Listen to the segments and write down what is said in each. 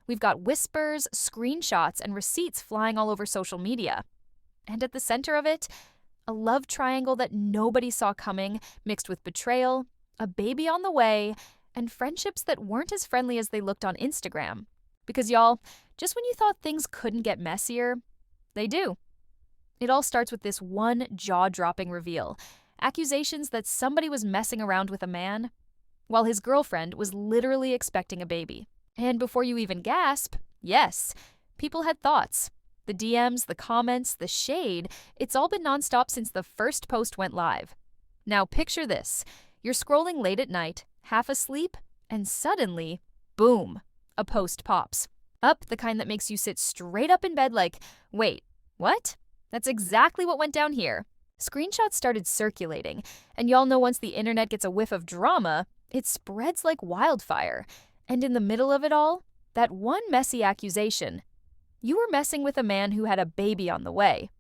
We've got whispers, screenshots, and receipts flying all over social media. And at the center of it, a love triangle that nobody saw coming, mixed with betrayal, a baby on the way, and friendships that weren't as friendly as they looked on Instagram. Because y'all, just when you thought things couldn't get messier, they do. It all starts with this one jaw-dropping reveal. Accusations that somebody was messing around with a man while his girlfriend was literally expecting a baby. And before you even gasp, yes, people had thoughts. The DMs, the comments, the shade, it's all been nonstop since the first post went live. Now picture this. You're scrolling late at night, half asleep, and suddenly, boom, a post pops. Up, the kind that makes you sit straight up in bed like, wait, what? That's exactly what went down here. Screenshots started circulating, and y'all know once the internet gets a whiff of drama, it spreads like wildfire. And in the middle of it all, that one messy accusation. You were messing with a man who had a baby on the way.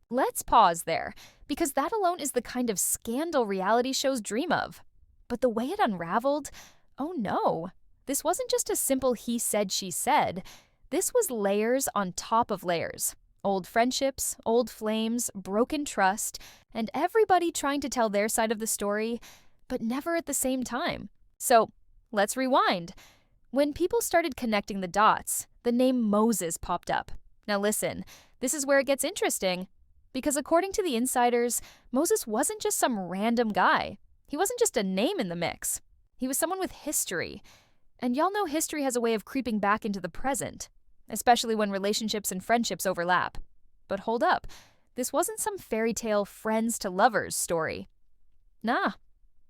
Let's pause there, because that alone is the kind of scandal reality shows dream of. But the way it unraveled, oh no. This wasn't just a simple he said, she said. This was layers on top of layers. Old friendships, old flames, broken trust, and everybody trying to tell their side of the story, but never at the same time. So, let's rewind. When people started connecting the dots, the name Moses popped up. Now listen, this is where it gets interesting. Because according to the insiders, Moses wasn't just some random guy. He wasn't just a name in the mix. He was someone with history. And y'all know history has a way of creeping back into the present, especially when relationships and friendships overlap. But hold up, this wasn't some fairy tale friends to lovers story. Nah.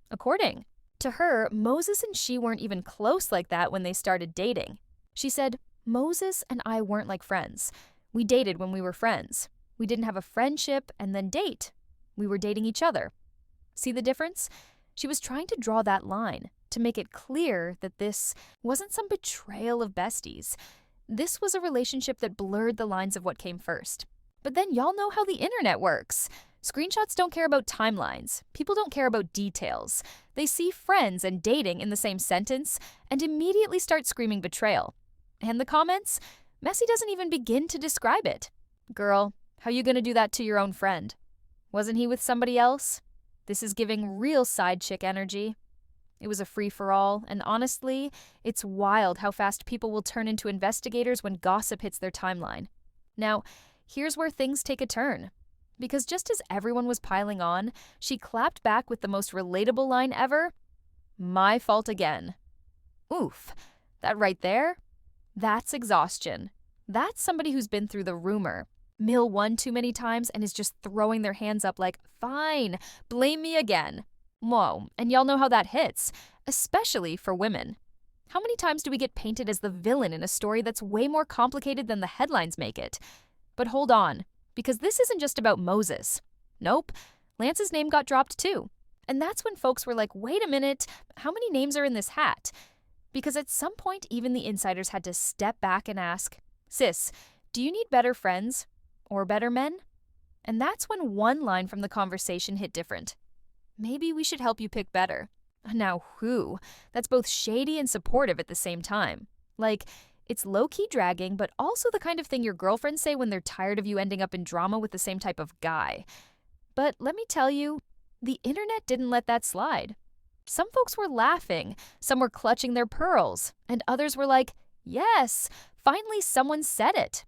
According to her, Moses and she weren't even close like that when they started dating. She said, Moses and I weren't like friends. We dated when we were friends. We didn't have a friendship and then date. We were dating each other. See the difference? She was trying to draw that line to make it clear that this wasn't some betrayal of besties. This was a relationship that blurred the lines of what came first. But then y'all know how the internet works. Screenshots don't care about timelines. People don't care about details. They see friends and dating in the same sentence and immediately start screaming betrayal. And the comments? Messy doesn't even begin to describe it. Girl, how you gonna do that to your own friend? Wasn't he with somebody else? This is giving real side chick energy. It was a free-for-all, and honestly, it's wild how fast people will turn into investigators when gossip hits their timeline. Now, here's where things take a turn. Because just as everyone was piling on, she clapped back with the most relatable line ever. My fault again. Oof, that right there? That's exhaustion. That's somebody who's been through the rumor, mill one too many times, and is just throwing their hands up like, fine, blame me again. Whoa, and y'all know how that hits, especially for women. How many times do we get painted as the villain in a story that's way more complicated than the headlines make it? But hold on, because this isn't just about Moses. Nope, Lance's name got dropped too. And that's when folks were like, wait a minute, how many names are in this hat? Because at some point, even the insiders had to step back and ask, sis, do you need better friends or better men? And that's when one line from the conversation hit different. Maybe we should help you pick better. Now, who? That's both shady and supportive at the same time. Like, it's low-key dragging, but also the kind of thing your girlfriends say when they're tired of you ending up in drama with the same type of guy. But let me tell you, the internet didn't let that slide. Some folks were laughing, some were clutching their pearls, and others were like, yes, finally someone said it.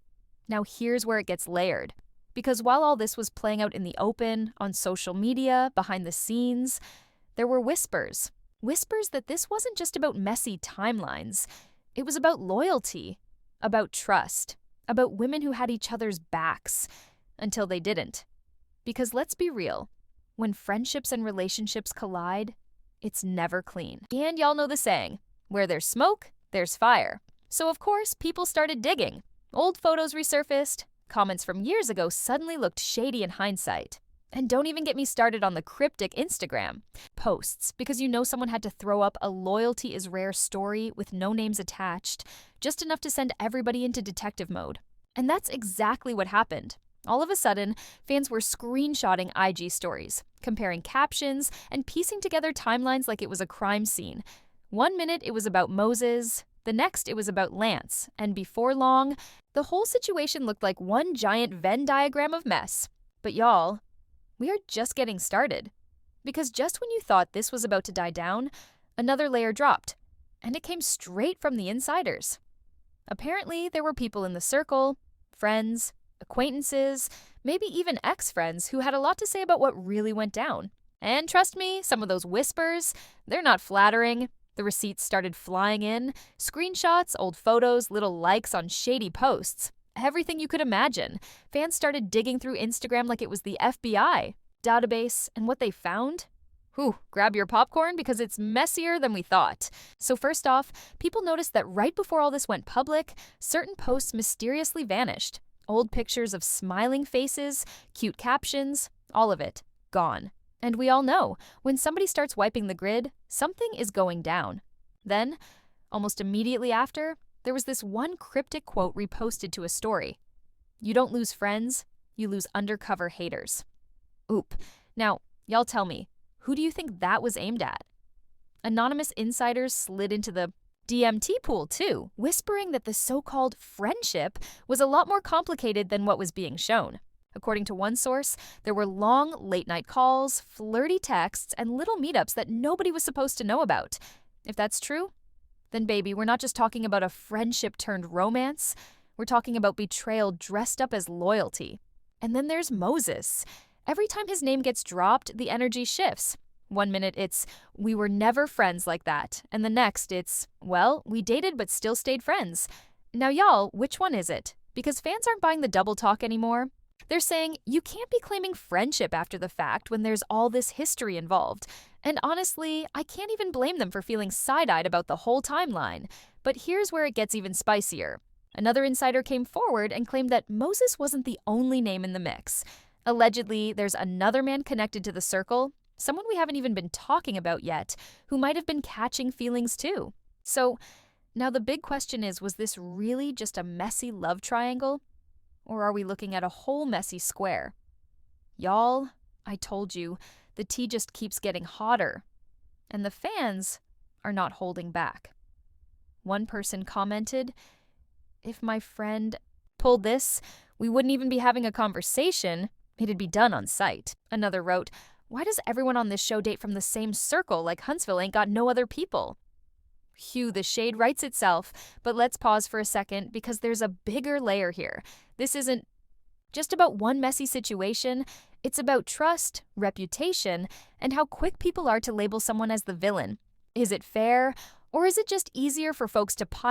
Now here's where it gets layered. Because while all this was playing out in the open, on social media, behind the scenes, there were whispers. Whispers that this wasn't just about messy timelines. It was about loyalty, about trust, about women who had each other's backs, until they didn't. Because let's be real, when friendships and relationships collide, it's never clean. And y'all know the saying, where there's smoke, there's fire. So of course, people started digging. Old photos resurfaced. Comments from years ago suddenly looked shady in hindsight. And don't even get me started on the cryptic Instagram posts, because you know someone had to throw up a loyalty is rare story with no names attached, just enough to send everybody into detective mode. And that's exactly what happened. All of a sudden, fans were screenshotting IG stories, comparing captions, and piecing together timelines like it was a crime scene. One minute it was about Moses, The next, it was about Lance, and before long, the whole situation looked like one giant Venn diagram of mess. But y'all, we are just getting started. Because just when you thought this was about to die down, another layer dropped, and it came straight from the insiders. Apparently, there were people in the circle, friends, acquaintances, maybe even ex-friends who had a lot to say about what really went down. And trust me, some of those whispers, they're not flattering. The receipts started flying in, screenshots, old photos, little likes on shady posts. Everything you could imagine. Fans started digging through Instagram like it was the FBI database, and what they found? Grab your popcorn because it's messier than we thought. So first off, people noticed that right before all this went public, certain posts mysteriously vanished. Old pictures of smiling faces, cute captions, all of it gone. And we all know, when somebody starts wiping the grid, something is going down. Then, almost immediately after, there was this one cryptic quote reposted to a story. "You don't lose friends, you lose undercover haters." Oop. Now, y'all tell me, who do you think that was aimed at? Anonymous insiders slid into the DMT pool too, whispering that the so-called friendship was a lot more complicated than what was being shown. According to one source, there were long late-night calls, flirty texts, and little meetups that nobody was supposed to know about. If that's true, then baby, we're not just talking about a friendship turned romance. We're talking about betrayal dressed up as loyalty. And then there's Moses. Every time his name gets dropped, the energy shifts. One minute it's, "We were never friends like that." And the next it's, "Well, we dated but still stayed friends." Now y'all, which one is it? Because fans aren't buying the double talk anymore. They're saying, you can't be claiming friendship after the fact when there's all this history involved. And honestly, I can't even blame them for feeling side-eyed about the whole timeline. But here's where it gets even spicier. Another insider came forward and claimed that Moses wasn't the only name in the mix. Allegedly, there's another man connected to the circle, someone we haven't even been talking about yet, who might have been catching feelings too. So, now the big question is, was this really just a messy love triangle? Or are we looking at a whole messy square? Y'all, I told you, the tea just keeps getting hotter. And the fans are not holding back. One person commented, "If my friend pulled this, we wouldn't even be having a conversation. It'd be done on sight." Another wrote, "Why does everyone on this show date from the same circle like Huntsville ain't got no other people?" Phew, the shade writes itself, but let's pause for a second because there's a bigger layer here. This isn't just about one messy situation, it's about trust, reputation, and how quick people are to label someone as the villain. Is it fair, or is it just easier for folks to pile